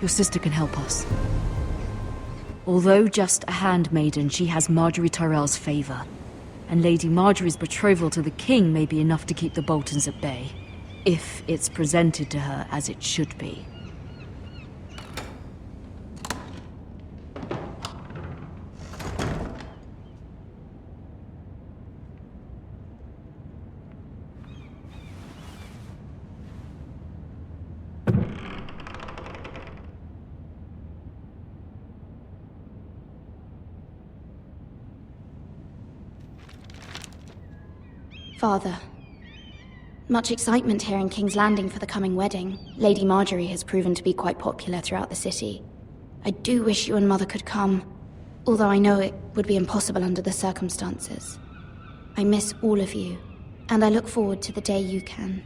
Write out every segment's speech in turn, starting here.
Your sister can help us. Although just a handmaiden, she has Marjorie Tyrell's favor. And Lady Marjorie's betrothal to the king may be enough to keep the Boltons at bay. If it's presented to her as it should be. Father. Much excitement here in King's Landing for the coming wedding. Lady Marjorie has proven to be quite popular throughout the city. I do wish you and Mother could come, although I know it would be impossible under the circumstances. I miss all of you, and I look forward to the day you can.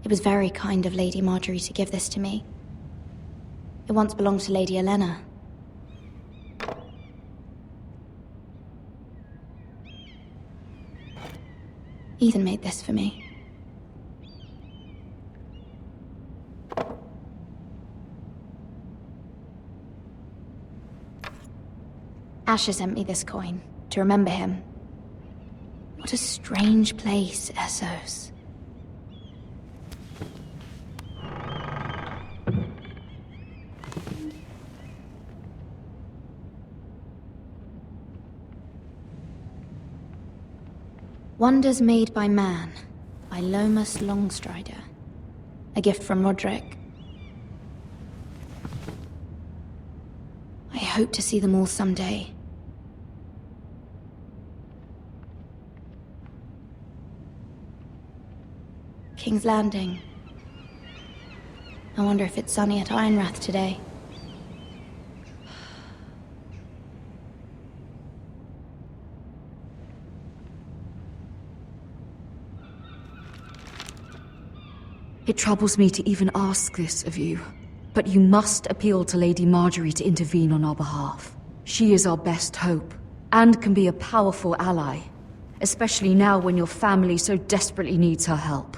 It was very kind of Lady Marjorie to give this to me. It once belonged to Lady Olenna. Ethan made this for me. Asher sent me this coin to remember him. What a strange place, Essos. Wonders Made by Man, by Lomas Longstrider. A gift from Roderick. I hope to see them all someday. King's Landing. I wonder if it's sunny at Ironrath today. It troubles me to even ask this of you, but you must appeal to Lady Marjorie to intervene on our behalf. She is our best hope, and can be a powerful ally, especially now when your family so desperately needs her help.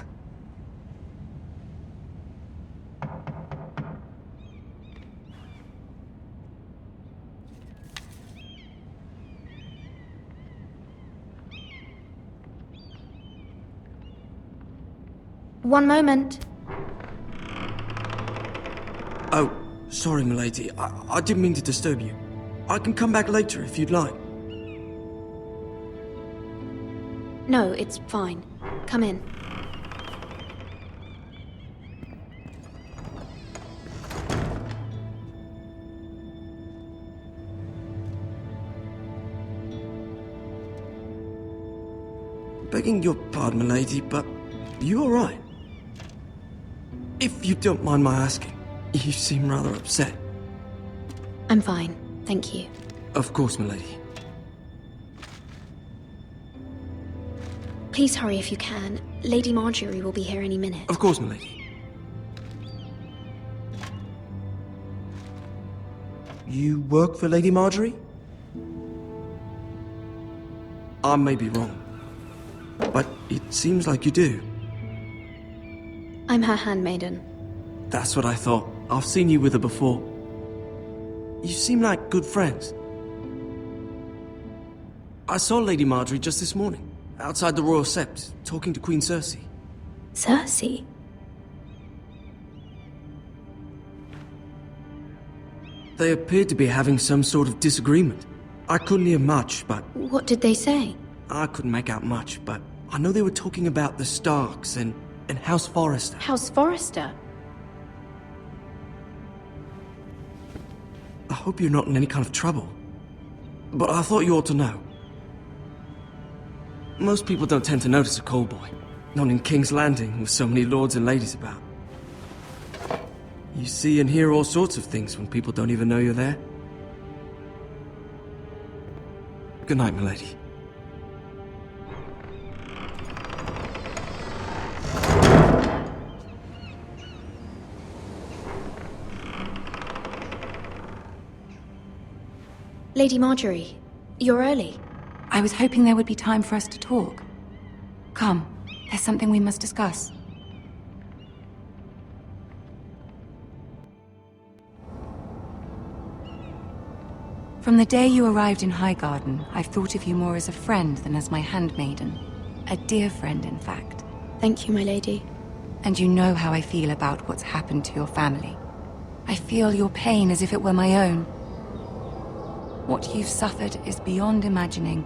One moment. Oh, sorry, milady. I didn't mean to disturb you. I can come back later if you'd like. No, it's fine. Come in. Begging your pardon, milady, but you all right? If you don't mind my asking, you seem rather upset. I'm fine, thank you. Of course, milady. Please hurry if you can. Lady Marjorie will be here any minute. Of course, milady. You work for Lady Marjorie? I may be wrong, but it seems like you do. I'm her handmaiden. That's what I thought. I've seen you with her before. You seem like good friends. I saw Lady Marjorie just this morning, outside the Royal Sept, talking to Queen Cersei. Cersei? They appeared to be having some sort of disagreement. I couldn't hear much, but... What did they say? I couldn't make out much, but I know they were talking about the Starks and House Forrester. House Forrester? I hope you're not in any kind of trouble. But I thought you ought to know. Most people don't tend to notice a call boy. Not in King's Landing, with so many lords and ladies about. You see and hear all sorts of things when people don't even know you're there. Good night, milady. Lady Marjorie, you're early. I was hoping there would be time for us to talk. Come, there's something we must discuss. From the day you arrived in Highgarden, I've thought of you more as a friend than as my handmaiden. A dear friend, in fact. Thank you, my lady. And you know how I feel about what's happened to your family. I feel your pain as if it were my own. What you've suffered is beyond imagining.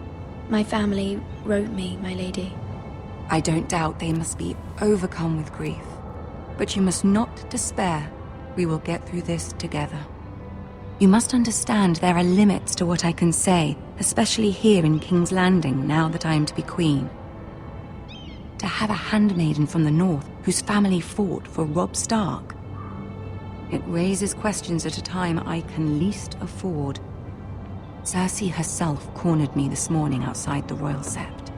My family wrote me, my lady. I don't doubt they must be overcome with grief. But you must not despair. We will get through this together. You must understand there are limits to what I can say, especially here in King's Landing, now that I am to be queen. To have a handmaiden from the north whose family fought for Robb Stark. It raises questions at a time I can least afford. Cersei herself cornered me this morning outside the Royal Sept.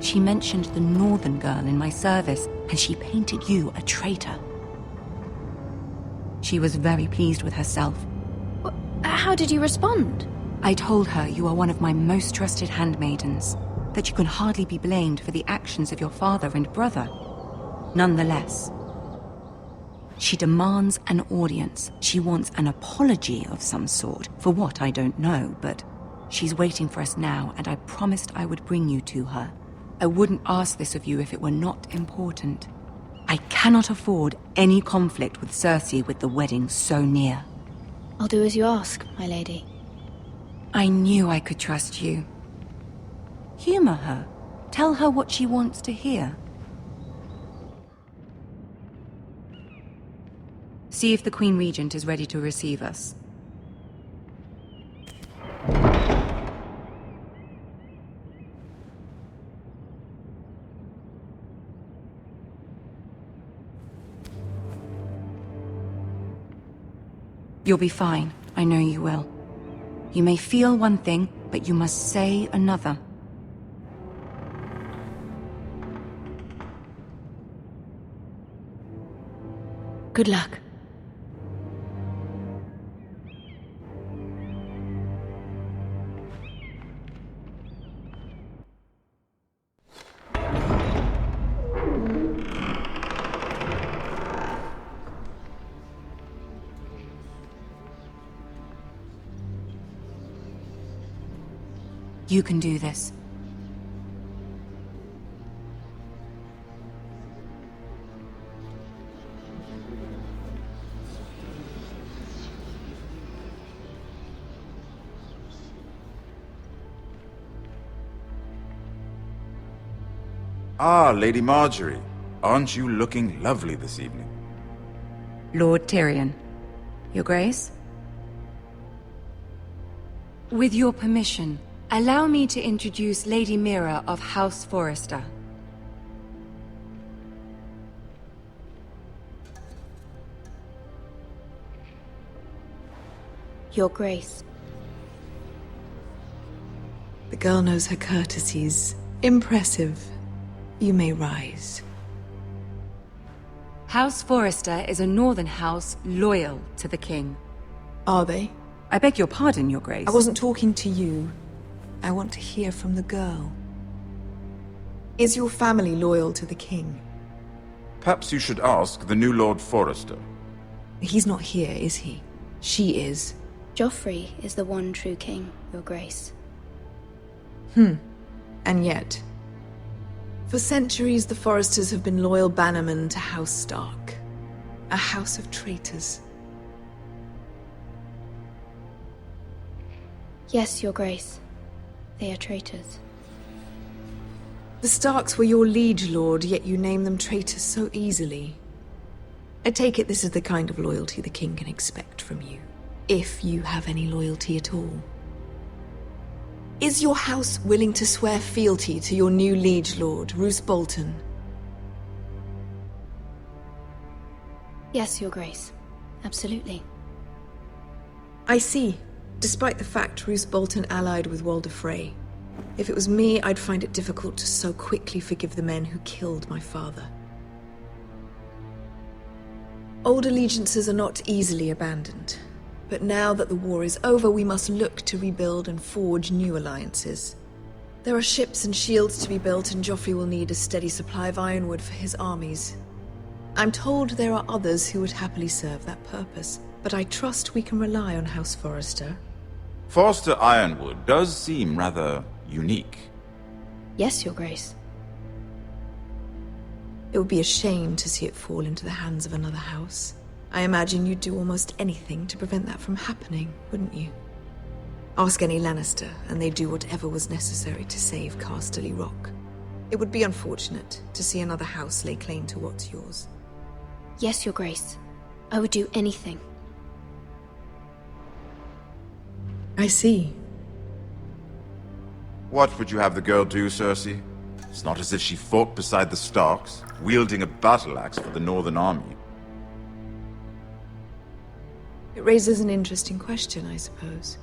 She mentioned the northern girl in my service, and she painted you a traitor. She was very pleased with herself. How did you respond? I told her you are one of my most trusted handmaidens, that you can hardly be blamed for the actions of your father and brother. Nonetheless, she demands an audience. She wants an apology of some sort, for what I don't know, but she's waiting for us now, and I promised I would bring you to her. I wouldn't ask this of you if it were not important. I cannot afford any conflict with Cersei with the wedding so near. I'll do as you ask, my lady. I knew I could trust you. Humor her. Tell her what she wants to hear. See if the Queen Regent is ready to receive us. You'll be fine. I know you will. You may feel one thing, but you must say another. Good luck. You can do this. Ah, Lady Marjorie. Aren't you looking lovely this evening? Lord Tyrion. Your Grace? With your permission, allow me to introduce Lady Mira of House Forrester. Your Grace. The girl knows her courtesies. Impressive. You may rise. House Forrester is a northern house loyal to the king. Are they? I beg your pardon, Your Grace. I wasn't talking to you. I want to hear from the girl. Is your family loyal to the king? Perhaps you should ask the new Lord Forrester. He's not here, is he? She is. Joffrey is the one true king, Your Grace. And yet, for centuries the Forresters have been loyal bannermen to House Stark. A house of traitors. Yes, Your Grace. They are traitors. The Starks were your liege lord, yet you name them traitors so easily. I take it this is the kind of loyalty the king can expect from you, if you have any loyalty at all. Is your house willing to swear fealty to your new liege lord, Roose Bolton? Yes, Your Grace. Absolutely. I see. Despite the fact Roose Bolton allied with Walder Frey. If it was me, I'd find it difficult to so quickly forgive the men who killed my father. Old allegiances are not easily abandoned. But now that the war is over, we must look to rebuild and forge new alliances. There are ships and shields to be built, and Joffrey will need a steady supply of ironwood for his armies. I'm told there are others who would happily serve that purpose, but I trust we can rely on House Forrester. Forrester ironwood does seem rather unique. Yes, Your Grace. It would be a shame to see it fall into the hands of another house. I imagine you'd do almost anything to prevent that from happening, wouldn't you? Ask any Lannister, and they'd do whatever was necessary to save Casterly Rock. It would be unfortunate to see another house lay claim to what's yours. Yes, Your Grace. I would do anything. I see. What would you have the girl do, Cersei? It's not as if she fought beside the Starks, wielding a battle axe for the Northern Army. It raises an interesting question, I suppose.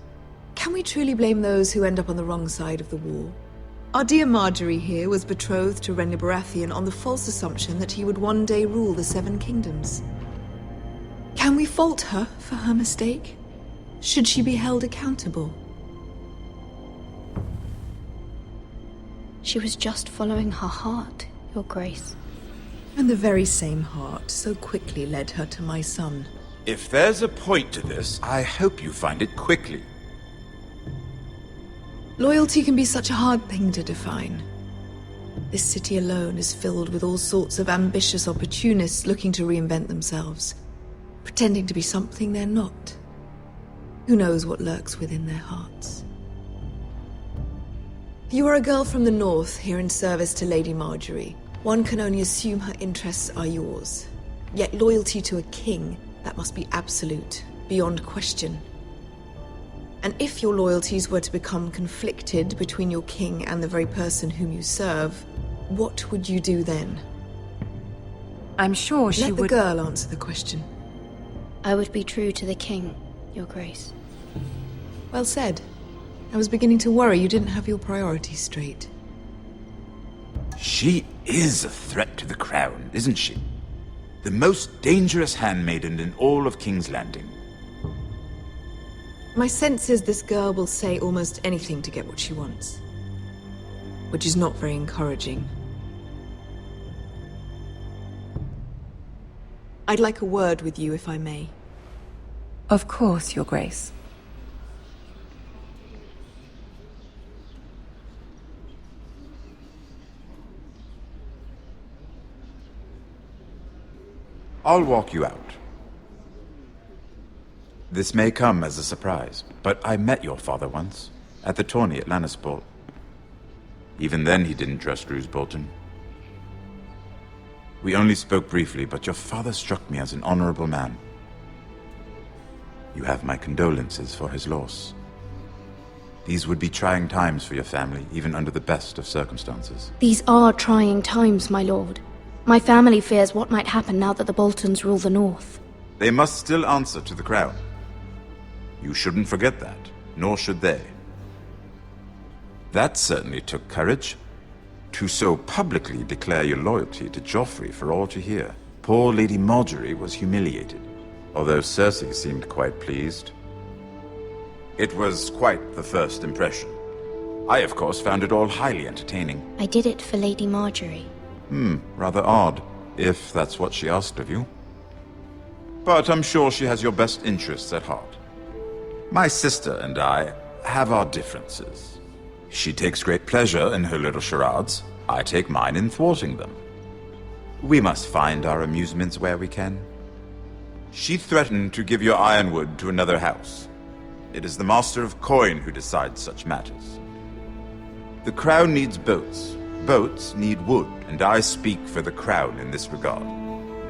Can we truly blame those who end up on the wrong side of the war? Our dear Marjorie here was betrothed to Renly Baratheon on the false assumption that he would one day rule the Seven Kingdoms. Can we fault her for her mistake? Should she be held accountable? She was just following her heart, Your Grace. And the very same heart so quickly led her to my son. If there's a point to this, I hope you find it quickly. Loyalty can be such a hard thing to define. This city alone is filled with all sorts of ambitious opportunists looking to reinvent themselves, pretending to be something they're not. Who knows what lurks within their hearts? You are a girl from the north, here in service to Lady Marjorie. One can only assume her interests are yours. Yet loyalty to a king, that must be absolute, beyond question. And if your loyalties were to become conflicted between your king and the very person whom you serve, what would you do then? I'm sure she Let would... the girl answer the question. I would be true to the king, Your Grace. Well said. I was beginning to worry you didn't have your priorities straight. She is a threat to the crown, isn't she? The most dangerous handmaiden in all of King's Landing. My sense is this girl will say almost anything to get what she wants. Which is not very encouraging. I'd like a word with you, if I may. Of course, Your Grace. I'll walk you out. This may come as a surprise, but I met your father once, at the tourney at Lannisport. Even then he didn't trust Roose Bolton. We only spoke briefly, but your father struck me as an honorable man. You have my condolences for his loss. These would be trying times for your family, even under the best of circumstances. These are trying times, my lord. My family fears what might happen now that the Boltons rule the north. They must still answer to the crown. You shouldn't forget that, nor should they. That certainly took courage. To so publicly declare your loyalty to Joffrey for all to hear. Poor Lady Marjorie was humiliated, although Cersei seemed quite pleased. It was quite the first impression. I, of course, found it all highly entertaining. I did it for Lady Marjorie. Rather odd, if that's what she asked of you. But I'm sure she has your best interests at heart. My sister and I have our differences. She takes great pleasure in her little charades. I take mine in thwarting them. We must find our amusements where we can. She threatened to give your ironwood to another house. It is the Master of Coin who decides such matters. The crown needs boats. Boats need wood, and I speak for the crown in this regard,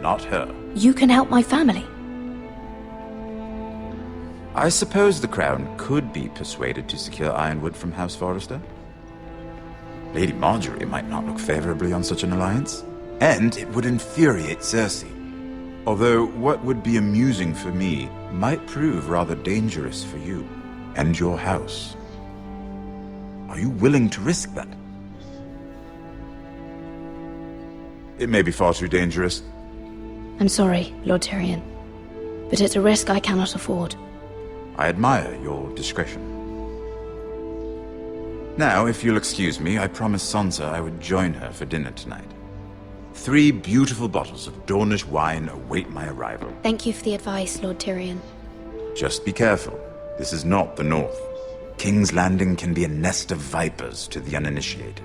not her. You can help my family. I suppose the crown could be persuaded to secure ironwood from House Forrester. Lady Marjorie might not look favorably on such an alliance, and it would infuriate Cersei. Although what would be amusing for me might prove rather dangerous for you and your house. Are you willing to risk that? It may be far too dangerous. I'm sorry, Lord Tyrion, but it's a risk I cannot afford. I admire your discretion. Now, if you'll excuse me, I promised Sansa I would join her for dinner tonight. 3 beautiful bottles of Dornish wine await my arrival. Thank you for the advice, Lord Tyrion. Just be careful. This is not the North. King's Landing can be a nest of vipers to the uninitiated.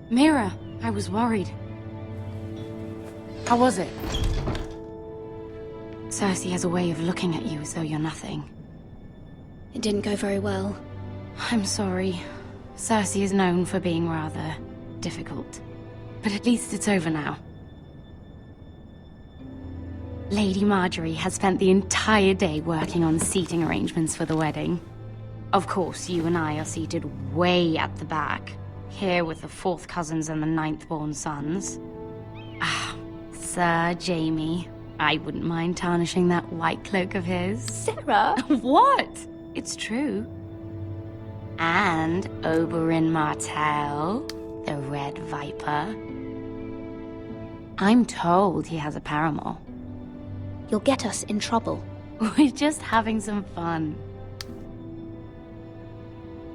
Mira, I was worried. How was it? Cersei has a way of looking at you as though you're nothing. It didn't go very well. I'm sorry. Cersei is known for being rather difficult. But at least it's over now. Lady Marjorie has spent the entire day working on seating arrangements for the wedding. Of course, you and I are seated way at the back. Here with the 4th cousins and the 9th-born sons. Ah, Sir Jaime. I wouldn't mind tarnishing that white cloak of his. Sarah! What? It's true. And Oberyn Martell, the Red Viper. I'm told he has a paramour. You'll get us in trouble. We're just having some fun.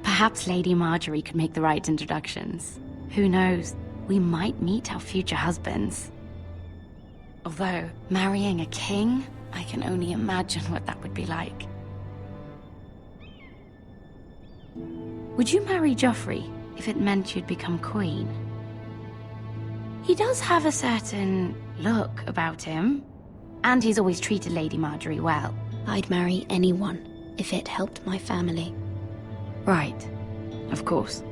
Perhaps Lady Marjorie could make the right introductions. Who knows? We might meet our future husbands. Although, marrying a king, I can only imagine what that would be like. Would you marry Joffrey if it meant you'd become queen? He does have a certain look about him, and he's always treated Lady Marjorie well. I'd marry anyone if it helped my family. Right. Of course.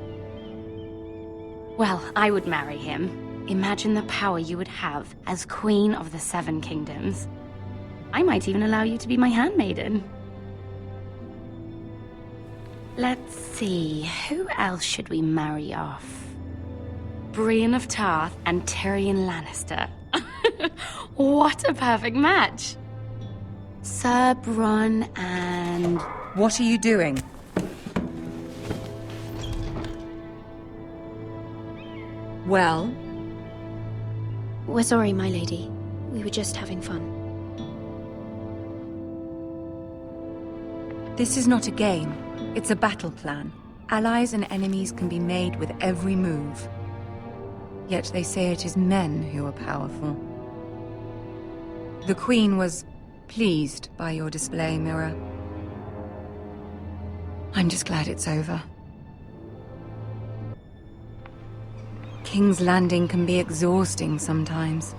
Well, I would marry him. Imagine the power you would have as Queen of the 7 Kingdoms. I might even allow you to be my handmaiden. Let's see, who else should we marry off? Brienne of Tarth and Tyrion Lannister. What a perfect match! Sir Bronn and... What are you doing? Well? We're sorry, my lady. We were just having fun. This is not a game. It's a battle plan. Allies and enemies can be made with every move. Yet they say it is men who are powerful. The Queen was pleased by your display, Mira. I'm just glad it's over. King's Landing can be exhausting sometimes.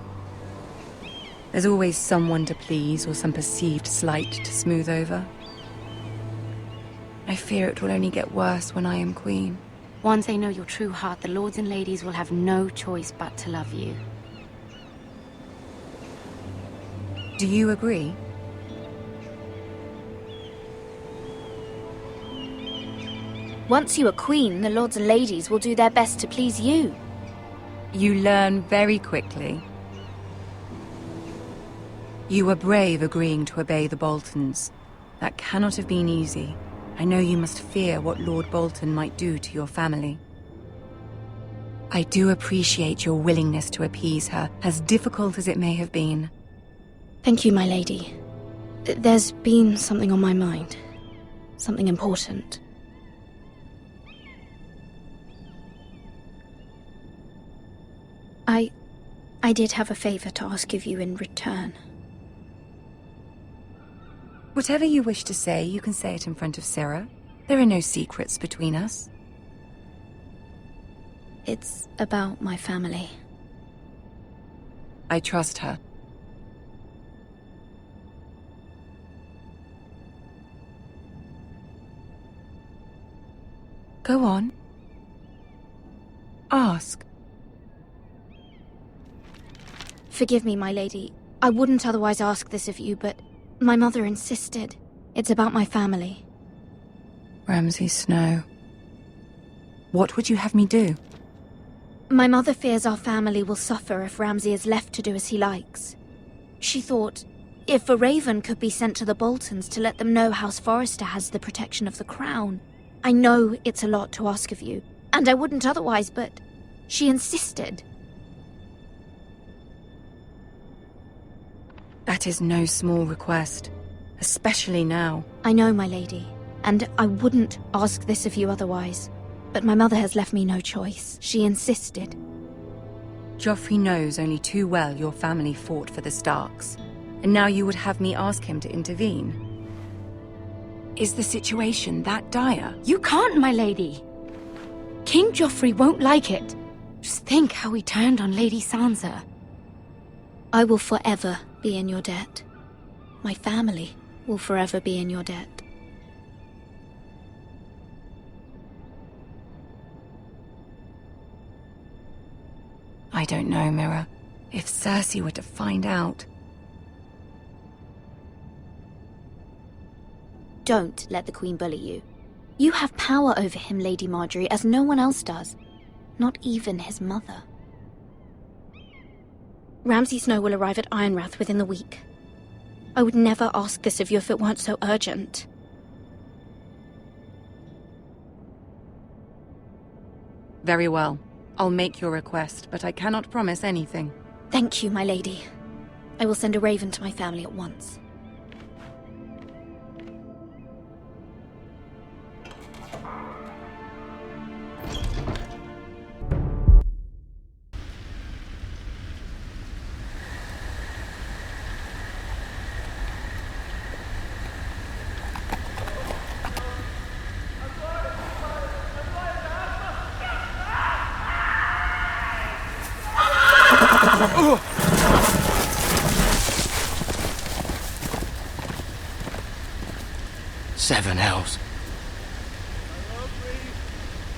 There's always someone to please or some perceived slight to smooth over. I fear it will only get worse when I am queen. Once they know your true heart, the lords and ladies will have no choice but to love you. Do you agree? Once you are queen, the lords and ladies will do their best to please you. You learn very quickly. You were brave agreeing to obey the Boltons. That cannot have been easy. I know you must fear what Lord Bolton might do to your family. I do appreciate your willingness to appease her, as difficult as it may have been. Thank you, my lady. There's been something on my mind. Something important. I did have a favor to ask of you in return. Whatever you wish to say, you can say it in front of Sarah. There are no secrets between us. It's about my family. I trust her. Go on. Ask. Forgive me, my lady. I wouldn't otherwise ask this of you, but my mother insisted. It's about my family. Ramsay Snow. What would you have me do? My mother fears our family will suffer if Ramsay is left to do as he likes. She thought If a raven could be sent to the Boltons to let them know House Forrester has the protection of the crown. I know it's a lot to ask of you, and I wouldn't otherwise, but she insisted. That is no small request, especially now. I know, my lady, and I wouldn't ask this of you otherwise. But my mother has left me no choice. She insisted. Joffrey knows only too well your family fought for the Starks, and now you would have me ask him to intervene. Is the situation that dire? You can't, my lady. King Joffrey won't like it. Just think how he turned on Lady Sansa. I will forever be in your debt. My family will forever be in your debt. I don't know, Mira. If Cersei were to find out... Don't let the Queen bully you. You have power over him, Lady Margaery, as no one else does. Not even his mother. Ramsay Snow will arrive at Ironrath within the week. I would never ask this of you if it weren't so urgent. Very well. I'll make your request, but I cannot promise anything. Thank you, my lady. I will send a raven to my family at once. Seven hells. I love Reed.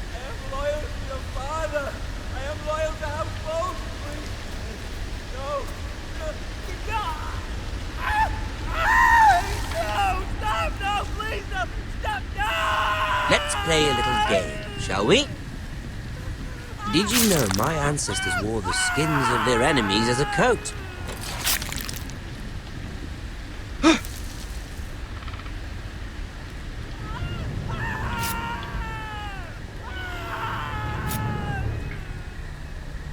I am loyal to your father. I am loyal to House Forrester. No. No. No, stop! No, please, no! Stop! No! Let's play a little game, shall we? Did you know my ancestors wore the skins of their enemies as a coat?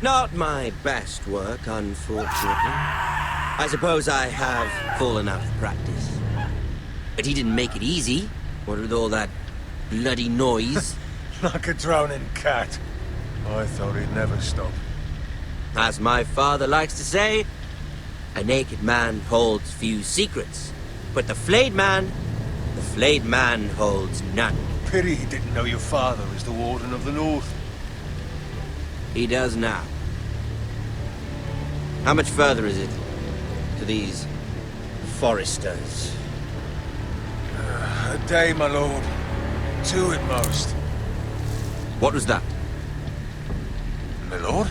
Not my best work, unfortunately. I suppose I have fallen out of practice. But he didn't make it easy, what with all that bloody noise. Like a droning cat. I thought he'd never stop. As my father likes to say, a naked man holds few secrets. But the flayed man holds none. Pity he didn't know your father was the Warden of the North. He does now. How much further is it to these Forresters? A day, my lord. 2 at most. What was that? My lord?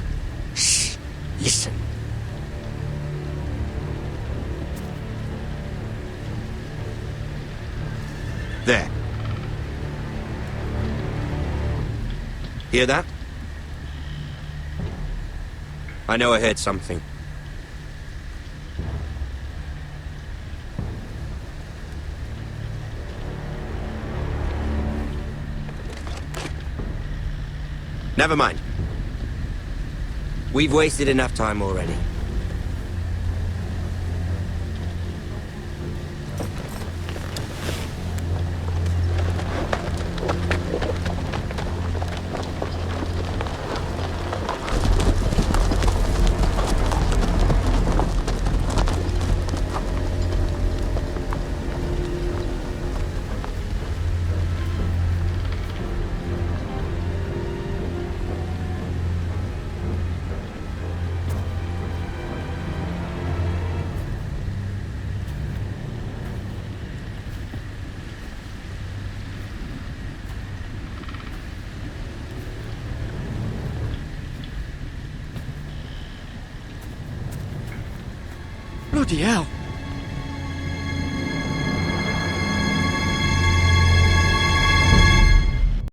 Shh! Listen. There. Hear that? I know I heard something. Never mind. We've wasted enough time already. Bloody hell.